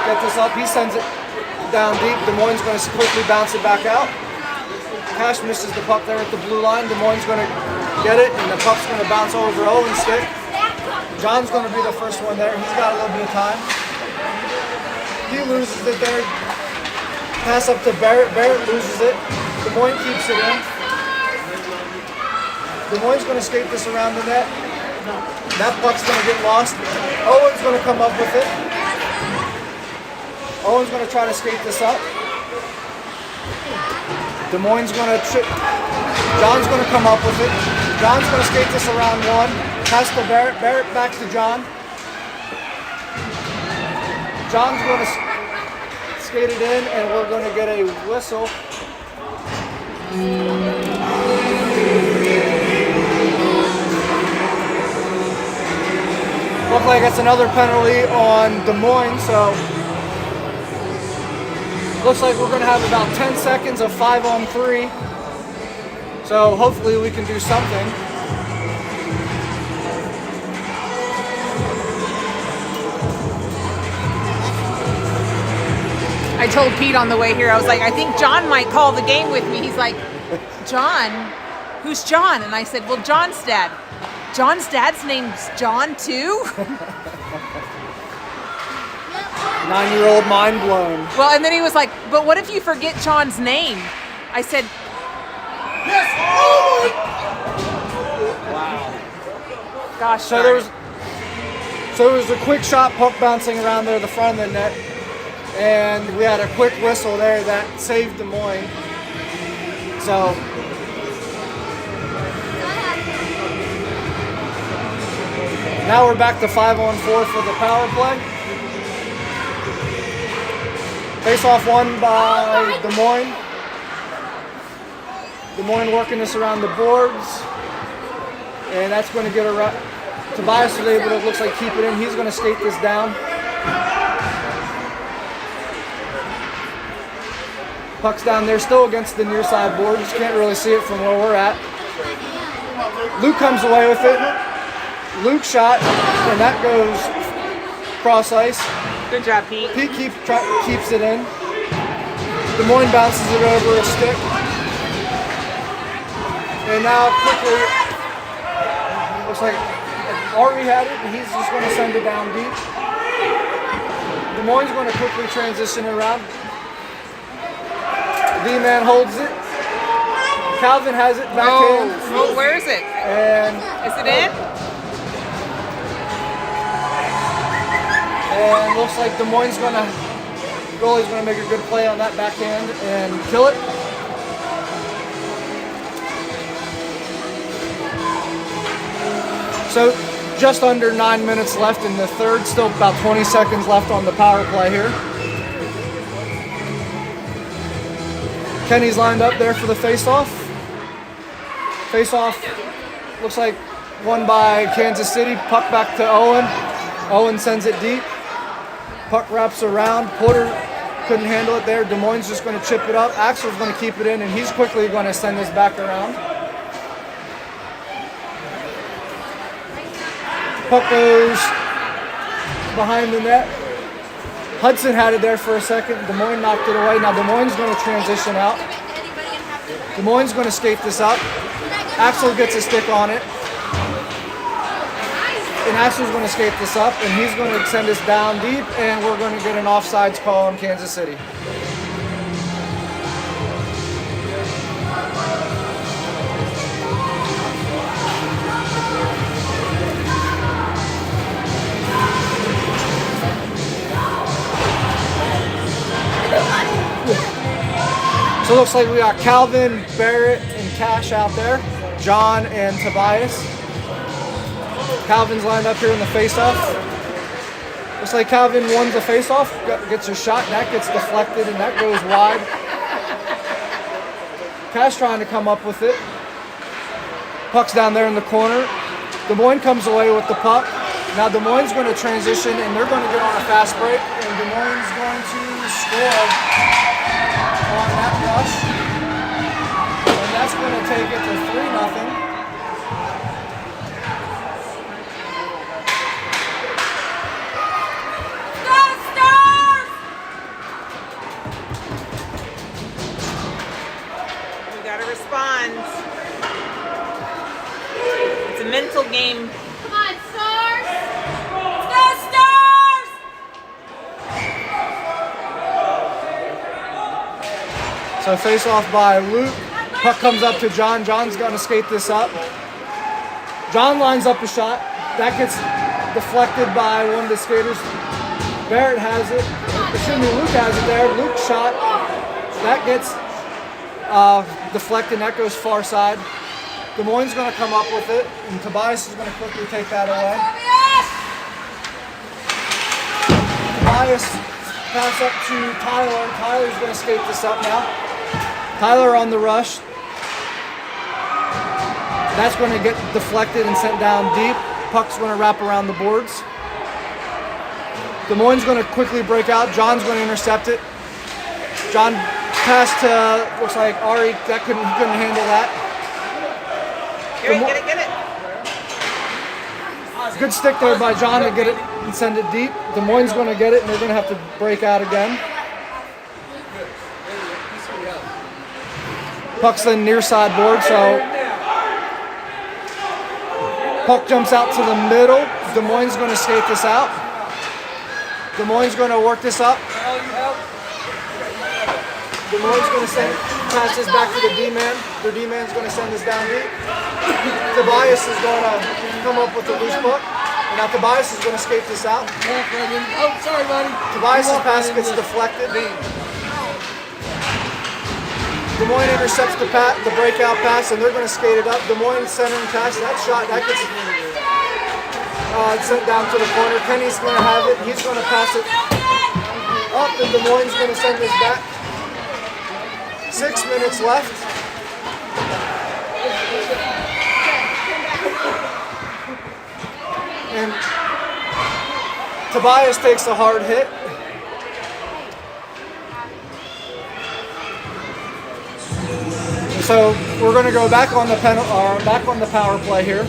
Speaker 2: get this up. He sends it down deep. Des Moines is going to quickly bounce it back out. Cash misses the puck there at the blue line. Des Moines is going to get it, and the puck's going to bounce over Owen's stick. John's going to be the first one there. He's got a little bit of time. He loses it there. Pass up to Barrett. Barrett loses it. Des Moines keeps it in. Des Moines is going to skate this around the net. That puck's going to get lost. Owen's going to come up with it. Owen's going to try to skate this up. Des Moines is going to trip. John's going to come up with it. John's going to skate this around one. Pass to Barrett. Barrett back to John. John's going to skate it in, and we're going to get a whistle. Looks like it's another penalty on Des Moines, so looks like we're going to have about 10 seconds of 5-on-3. So hopefully we can do something.
Speaker 1: I told Pete on the way here, I was like, I think John might call the game with me. He's like, John? Who's John? And I said, well, John's dad. John's dad's name's John too?
Speaker 2: 9-year-old mind blown.
Speaker 1: Well, and then he was like, but what if you forget John's name? I said,
Speaker 2: yes! Oh! Wow.
Speaker 1: Gosh,
Speaker 2: so there was a quick shot, puck bouncing around there, the front of the net. And we had a quick whistle there that saved Des Moines. So now we're back to 5-on-4 for the power play. Face off one by Des Moines. Des Moines working this around the boards. And that's going to get a Tobias was able to, looks like, keep it in. He's going to skate this down. Puck's down there, still against the near side board. Just can't really see it from where we're at. Luke comes away with it. Luke shot, and that goes cross ice.
Speaker 1: Good job, Pete.
Speaker 2: Pete keeps it in. Des Moines bounces it over a stick. And now quickly, looks like Ari had it, and he's just going to send it down deep. Des Moines going to quickly transition around. D-man holds it. Calvin has it backhand.
Speaker 1: Oh, where is it?
Speaker 2: And
Speaker 1: is it in?
Speaker 2: And looks like Des Moines goalie's gonna make a good play on that backhand and kill it. So just under 9 minutes left in the third. Still about 20 seconds left on the power play here. Kenny's lined up there for the face-off. Face-off looks like won by Kansas City. Puck back to Owen. Owen sends it deep. Puck wraps around. Porter couldn't handle it there. Des Moines just going to chip it up. Axel's going to keep it in, and he's quickly going to send this back around. Puck goes behind the net. Hudson had it there for a second. Des Moines knocked it away. Now Des Moines going to transition out. Des Moines going to skate this up. Axel gets a stick on it. And Axel's going to skate this up, and he's going to send this down deep, and we're going to get an offsides call on Kansas City. So it looks like we got Calvin, Barrett, and Cash out there. John and Tobias. Calvin's lined up here in the face-off. Looks like Calvin won the face-off, gets a shot, and that gets deflected, and that goes wide. Cash trying to come up with it. Puck's down there in the corner. Des Moines comes away with the puck. Now Des Moines going to transition, and they're going to get on a fast break, and Des Moines going to score on that rush. And that's going to take it to 3-0.
Speaker 1: Respond. It's a mental game.
Speaker 3: Come on, Stars! Let's go, Stars!
Speaker 2: So face off by Luke. Puck comes up to John. John's going to skate this up. John lines up a shot. That gets deflected by one of the skaters. Barrett has it. Luke has it there. Luke shot. That gets deflected, that goes far side. Des Moines going to come up with it, and Tobias is going to quickly take that away. Tobias pass up to Tyler. Tyler's going to skate this up now. Tyler on the rush. That's going to get deflected and sent down deep. Puck's going to wrap around the boards. Des Moines going to quickly break out. John's going to intercept it. John pass to, looks like Ari, he couldn't handle that.
Speaker 1: Get it.
Speaker 2: Good stick there by John to get it and send it deep. Des Moines going to get it, and they're going to have to break out again. Puck's the near side board, so puck jumps out to the middle. Des Moines going to skate this out. Des Moines going to work this up. Des Moines going to pass this back to the D-man. The D-man's going to send this down deep. Tobias is going to come up with the loose puck. And now Tobias is going to skate this out.
Speaker 4: Oh, sorry, buddy.
Speaker 2: Tobias' pass gets deflected. Des Moines intercepts the breakout pass, and they're going to skate it up. Des Moines centering pass. That shot, that gets sent down to the corner. Kenny's going to have it. He's going to pass it up, and Des Moines is going to send this back. 6 minutes left. And Tobias takes a hard hit. So we're going to go back on the power play here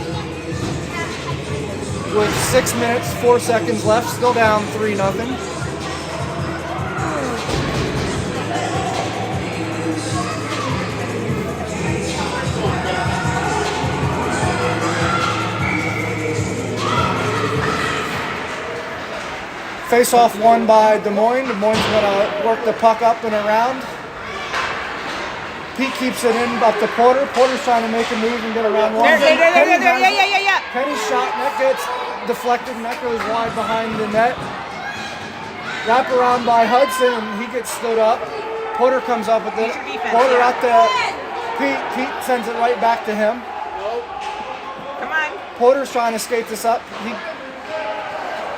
Speaker 2: with 6 minutes, 4 seconds left. Still down 3-0. Face-off won by Des Moines. Des Moines is going to work the puck up and around. Pete keeps it in up to Porter. Porter's trying to make a move and get around one.
Speaker 1: There. Yeah.
Speaker 2: Kenny's shot, and that gets deflected, and that goes wide behind the net. Wrap around by Hudson, and he gets stood up. Porter comes up with it. Porter out to Pete. Pete sends it right back to him.
Speaker 1: Come on.
Speaker 2: Porter's trying to skate this up.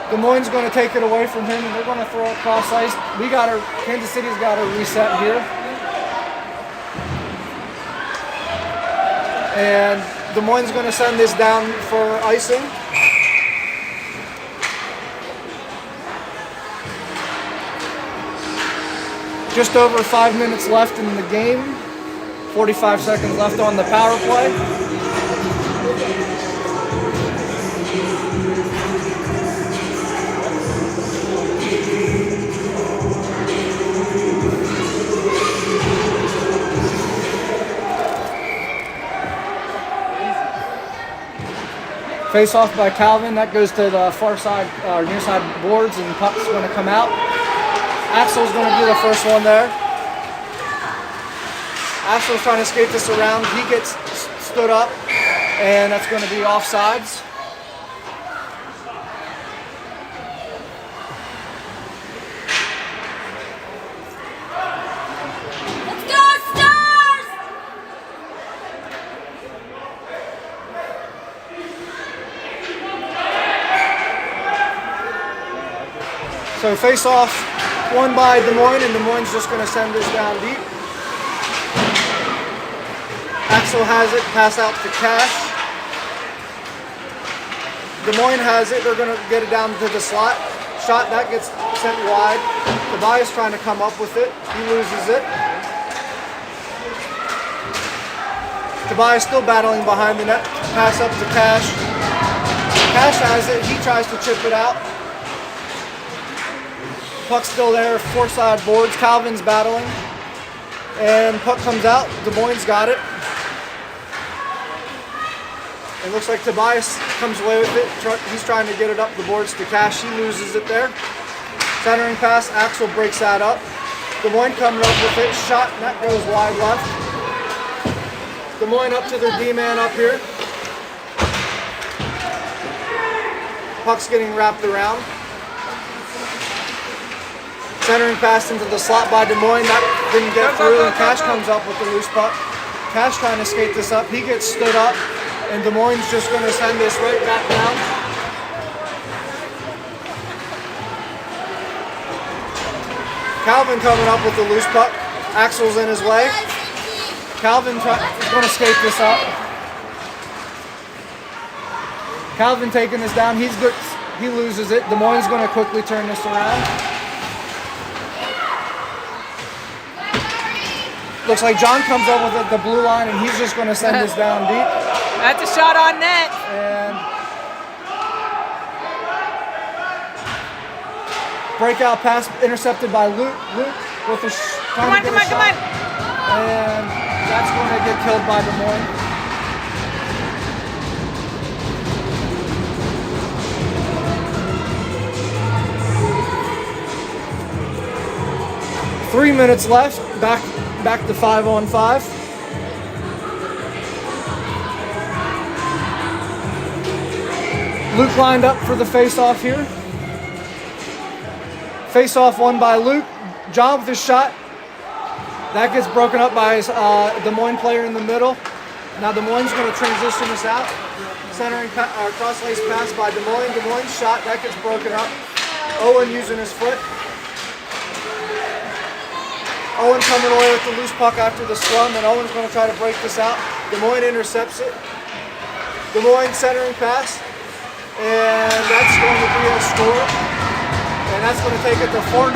Speaker 2: Des Moines going to take it away from him, and they're going to throw it cross ice. Kansas City's got to reset here. And Des Moines going to send this down for icing. Just over 5 minutes left in the game. 45 seconds left on the power play. Face off by Calvin. That goes to the far side, near side boards, and puck's going to come out. Axel's going to be the first one there. Axel's trying to skate this around. He gets stood up, and that's going to be offsides.
Speaker 3: Let's go, Stars!
Speaker 2: So face off, won by Des Moines, and Des Moines just going to send this down deep. Axel has it, pass out to Cash. Des Moines has it, they're going to get it down to the slot. Shot, that gets sent wide. Tobias trying to come up with it, he loses it. Tobias still battling behind the net, pass up to Cash. Cash has it, he tries to chip it out. Puck's still there, four side boards, Calvin's battling. And puck comes out, Des Moines got it. It looks like Tobias comes away with it. He's trying to get it up the boards to Cash, he loses it there. Centering pass, Axel breaks that up. Des Moines coming up with it, shot, and that goes wide left. Des Moines up to their D-man up here. Puck's getting wrapped around. Centering pass into the slot by Des Moines. That didn't get through, and Cash comes up with the loose puck. Cash trying to skate this up. He gets stood up, and Des Moines just going to send this right back down. Calvin coming up with the loose puck. Axel's in his way. Calvin is going to skate this up. Calvin taking this down. He loses it. Des Moines going to quickly turn this around. Looks like John comes up with the blue line, and he's just going to send this down deep.
Speaker 1: That's a shot on net.
Speaker 2: And breakout pass intercepted by Luke. Luke with a
Speaker 1: Come on.
Speaker 2: And that's going to get killed by Des Moines. Three minutes left. Back to 5-on-5. Luke lined up for the face-off here. Face-off won by Luke. John with his shot. That gets broken up by his Des Moines player in the middle. Now Des Moines going to transition this out. Centering cross-lace pass by Des Moines. Des Moines shot. That gets broken up. Owen using his foot. Owen coming away with the loose puck after the scrum, and Owen's going to try to break this out. Des Moines intercepts it. Des Moines centering pass, and that's going to be a score. And that's going to take it to 4-0.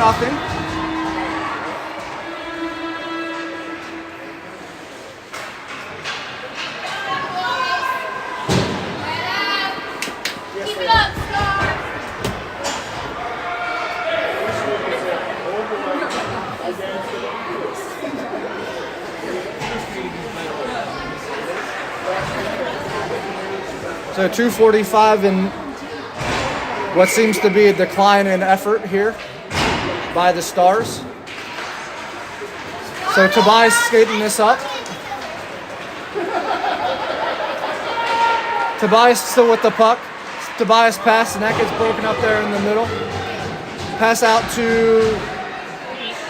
Speaker 3: Keep it up, Stars!
Speaker 2: So 2:45 and what seems to be a decline in effort here by the Stars. So Tobias skating this up. Tobias still with the puck. Tobias pass, and that gets broken up there in the middle. Pass out to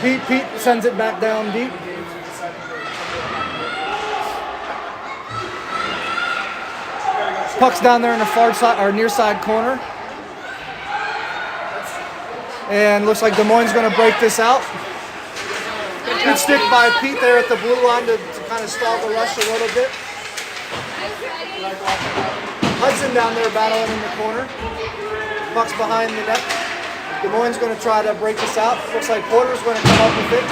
Speaker 2: Pete. Pete sends it back down deep. Puck's down there in the far side or near side corner. And looks like Des Moines going to break this out. Good stick by Pete there at the blue line to kind of stall the rush a little bit. Hudson down there battling in the corner. Puck's behind the net. Des Moines going to try to break this out. Looks like Porter's going to come up with it.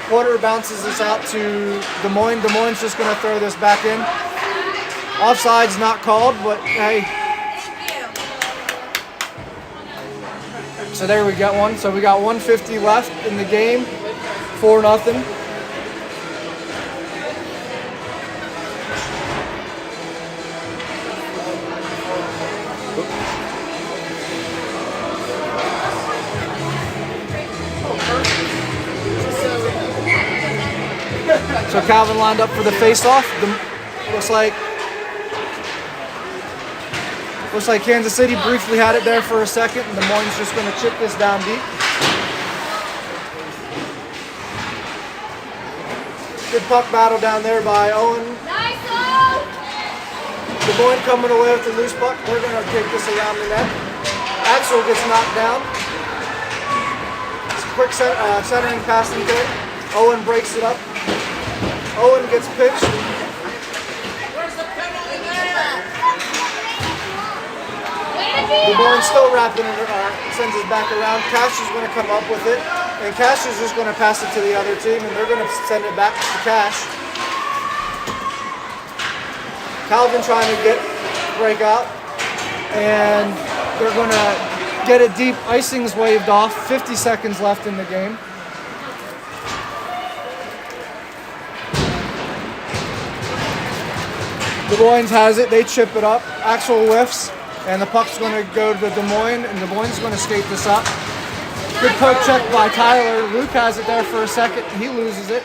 Speaker 2: Porter bounces this out to Des Moines. Des Moines just going to throw this back in. Offside's not called, but hey. So there we got one. So we got 150 left in the game. 4-0. So Calvin lined up for the face-off. Looks like Kansas City briefly had it there for a second, and Des Moines just going to chip this down deep. Good puck battle down there by Owen.
Speaker 3: Nice,
Speaker 2: Des Moines coming away with the loose puck. They're going to take this around the net. Axel gets knocked down. It's a quick centering passing kick. Owen breaks it up. Owen gets pitched. Des Moines still wrapping it, sends it back around. Cash is going to come up with it. And Cash is just going to pass it to the other team, and they're going to send it back to Cash. Calvin trying to break out. And they're going to get it deep. Icing's waved off. 50 seconds left in the game. Des Moines has it. They chip it up. Axel whiffs. And the puck's going to go to Des Moines. And Des Moines is going to skate this up. Good poke check by Tyler. Luke has it there for a second. He loses it.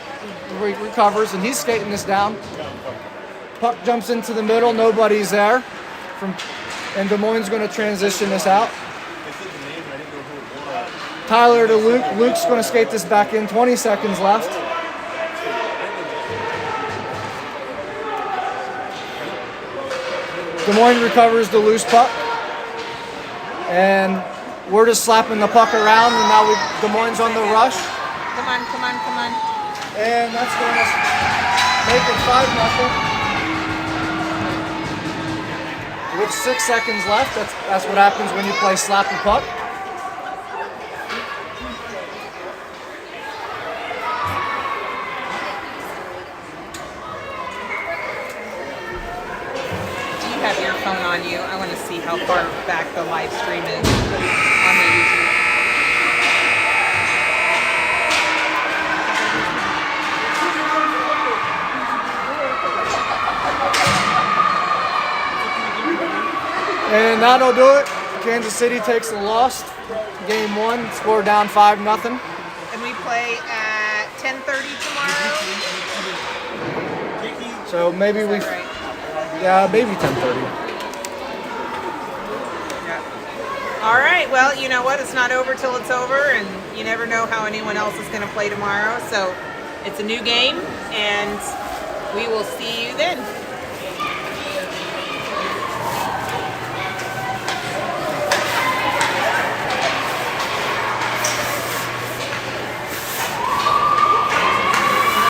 Speaker 2: He recovers. And he's skating this down. Puck jumps into the middle. Nobody's there. And Des Moines is going to transition this out. Tyler to Luke. Luke's going to skate this back in. 20 seconds left. Des Moines recovers the loose puck. And we're just slapping the puck around, and now Des Moines on the rush.
Speaker 1: Come on, come on, come on.
Speaker 2: And that's going to make it 5-0. With 6 seconds left, that's what happens when you play slap the puck.
Speaker 1: Have your phone on you. I want to see how far back the live stream is on the YouTube.
Speaker 2: And that'll do it. Kansas City takes the loss. Game 1, score down 5-0.
Speaker 1: And we play at 10:30 tomorrow.
Speaker 2: So maybe we...
Speaker 1: Right.
Speaker 2: Yeah, maybe 10:30.
Speaker 1: Yeah. All right. Well, you know what? It's not over till it's over, and you never know how anyone else is going to play tomorrow. So it's a new game, and we will see you then.